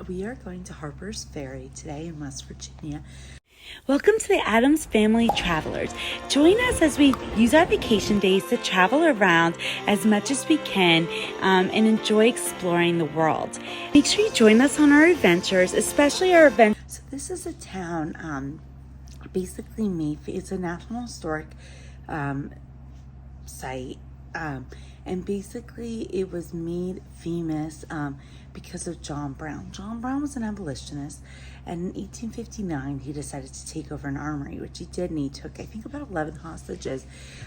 We are going to Harper's Ferry today in West Virginia. Welcome to the Adams Family Travelers. Join us as we use our vacation days to travel around as much as we can and enjoy exploring the world. Make sure you join us on our adventures, especially our event. So this is a town, basically it's a National Historic site, and basically it was made famous because of John Brown. John Brown was an abolitionist, and in 1859 he decided to take over an armory, which he did, and he took, I think, about 11 hostages.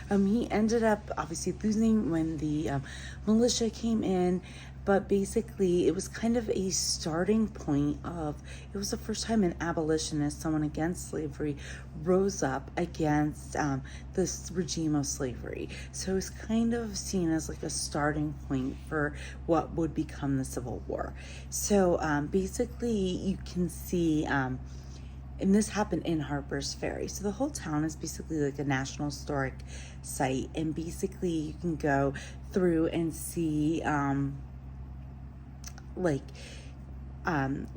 He ended up obviously losing when the militia came in, but basically it was kind of a starting point of, it was the first time an abolitionist, someone against slavery, rose up against this regime of slavery. So it was kind of seen as like a starting point for what would become the Civil War. So basically you can see, and this happened in Harper's Ferry. So the whole town is basically like a National Historic site, and basically you can go through and see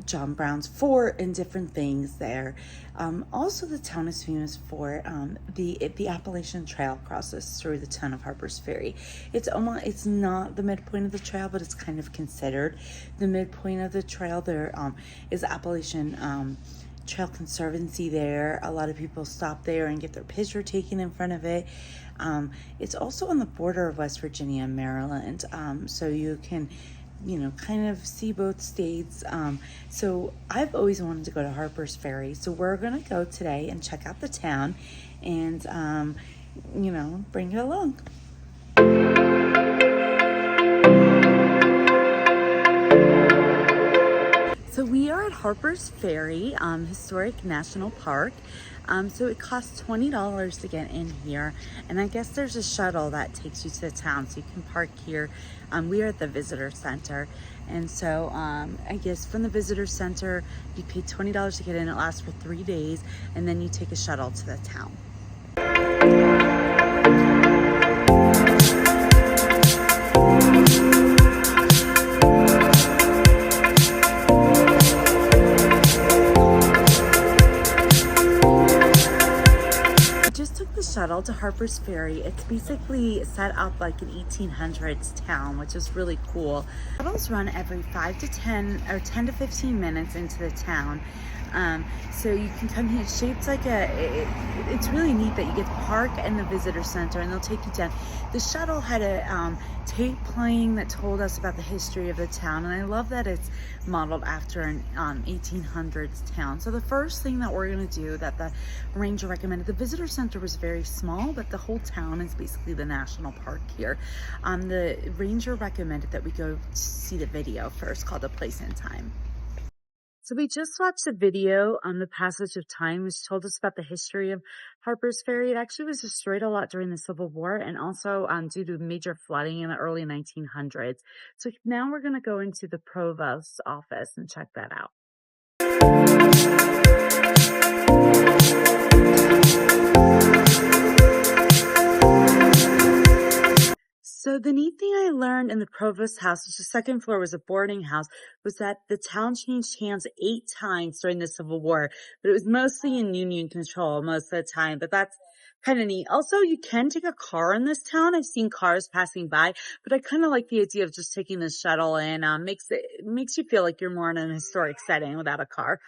John Brown's fort and different things there. Also, the town is famous for the Appalachian Trail crosses through the town of Harper's Ferry. It's not the midpoint of the trail, but it's kind of considered the midpoint of the trail. There is Appalachian Trail Conservancy there. A lot of people stop there and get their picture taken in front of it. It's also on the border of West Virginia and Maryland, so you can kind of see both states. So I've always wanted to go to Harper's Ferry. So we're going to go today and check out the town and, bring you along. So we are at Harper's Ferry, Historic National Park. So it costs $20 to get in here, and I guess there's a shuttle that takes you to the town, so you can park here. We are at the visitor center, and so I guess from the visitor center you pay $20 to get in. It lasts for 3 days, and then you take a shuttle to the town. Shuttle to Harper's Ferry. It's basically set up like an 1800s town, which is really cool. Shuttles run every 5 to 10 or 10 to 15 minutes into the town. So you can come here. It's shaped like it's really neat that you get the park and the visitor center, and they'll take you down. The shuttle had a tape playing that told us about the history of the town, and I love that it's modeled after an 1800s town. So the first thing that we're going to do, that the ranger recommended, the visitor center was very small, but the whole town is basically the national park here. The ranger recommended that we go see the video first, called A Place in Time. So we just watched a video on the passage of time, which told us about the history of Harper's Ferry. It actually was destroyed a lot during the Civil War, and also due to major flooding in the early 1900s. So now we're going to go into the provost's office and check that out. So the neat thing I learned in the provost's house, which the second floor was a boarding house, was that the town changed hands 8 times during the Civil War, but it was mostly in Union control most of the time. But that's kind of neat. Also, you can take a car in this town. I've seen cars passing by, but I kind of like the idea of just taking the shuttle in. Makes you feel like you're more in an historic setting without a car.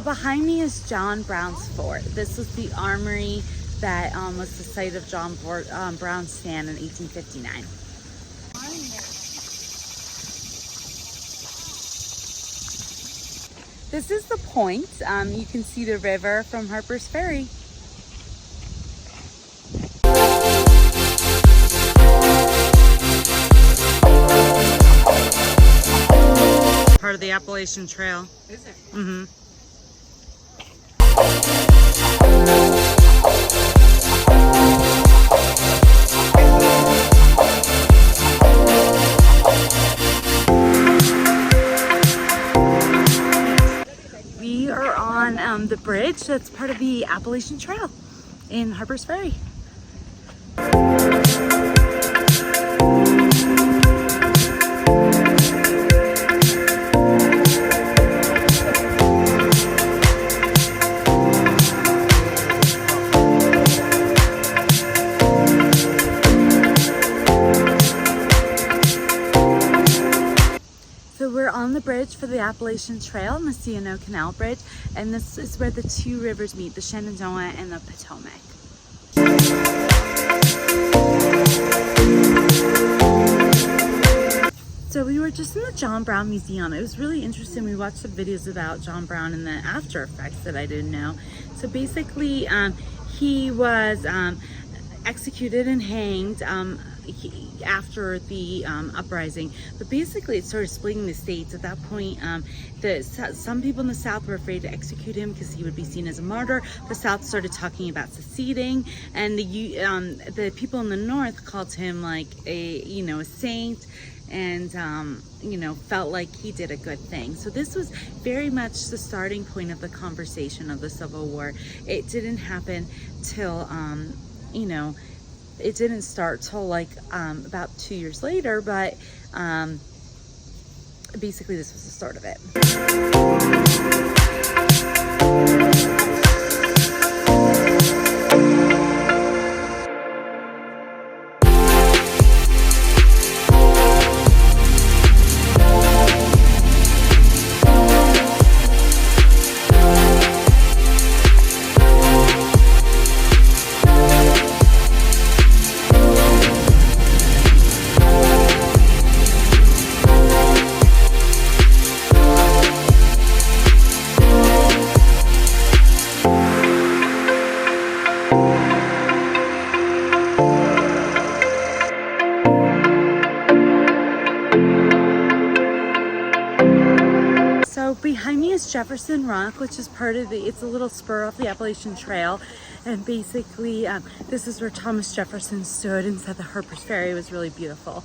Behind me is John Brown's fort. This was the armory that was the site of John Brown's stand in 1859. This is the point. You can see the river from Harper's Ferry. Part of the Appalachian Trail. Is it? Mm-hmm. the bridge that's part of the Appalachian Trail in Harper's Ferry. So we're on the bridge for the Appalachian Trail and the C&O Canal Bridge, and this is where the two rivers meet, the Shenandoah and the Potomac. So we were just in the John Brown Museum. It was really interesting. We watched some videos about John Brown and the after effects that I didn't know. So basically, he was executed and hanged after the uprising, but basically it started splitting the states. At that point, some people in the South were afraid to execute him because he would be seen as a martyr. The South started talking about seceding, and the people in the North called him like a saint, and felt like he did a good thing. So this was very much the starting point of the conversation of the Civil War. It didn't happen till it didn't start till like about 2 years later, but basically this was the start of it. So behind me is Jefferson Rock, which is part of it's a little spur off the Appalachian Trail. And basically, this is where Thomas Jefferson stood and said the Harper's Ferry was really beautiful.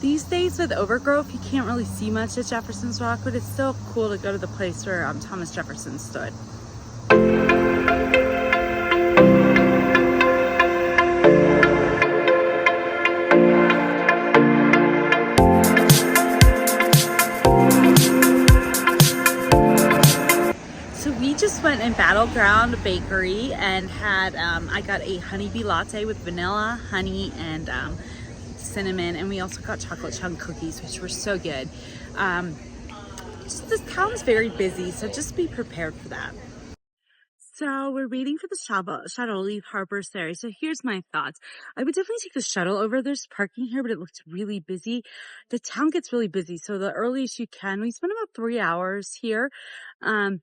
These days with overgrowth, you can't really see much at Jefferson's Rock, but it's still cool to go to the place where Thomas Jefferson stood. So we just went in Battleground Bakery and had, I got a honeybee latte with vanilla, honey, and cinnamon, and we also got chocolate chunk cookies, which were so good. This town's very busy, so just be prepared for that. So we're waiting for the shuttle to leave Harper's Ferry. So here's my thoughts. I would definitely take the shuttle over. There's parking here, but it looks really busy. The town gets really busy, so the earliest you can. We spent about 3 hours here. I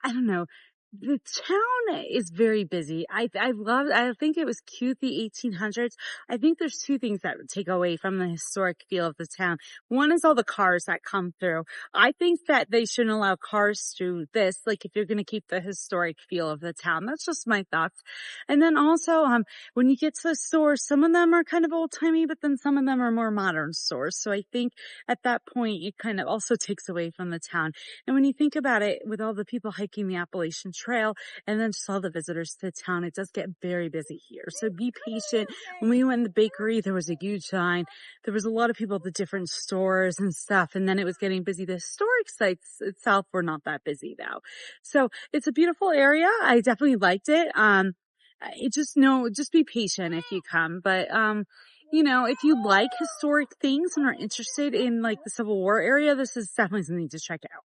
don't know. The town is very busy. I think it was cute, the 1800s. I think there's two things that take away from the historic feel of the town. One is all the cars that come through. I think that they shouldn't allow cars through this, like if you're going to keep the historic feel of the town. That's just my thoughts. And then also, when you get to the stores, some of them are kind of old timey, but then some of them are more modern stores. So I think at that point, it kind of also takes away from the town. And when you think about it, with all the people hiking the Appalachian Trail and then just all the visitors to town, it does get very busy here. So be patient. When we went in the bakery, there was a huge line. There was a lot of people at the different stores and stuff, and then it was getting busy. The historic sites itself were not that busy though. So it's a beautiful area. I definitely liked it. Just be patient if you come. But if you like historic things and are interested in like the Civil War area, this is definitely something to check out.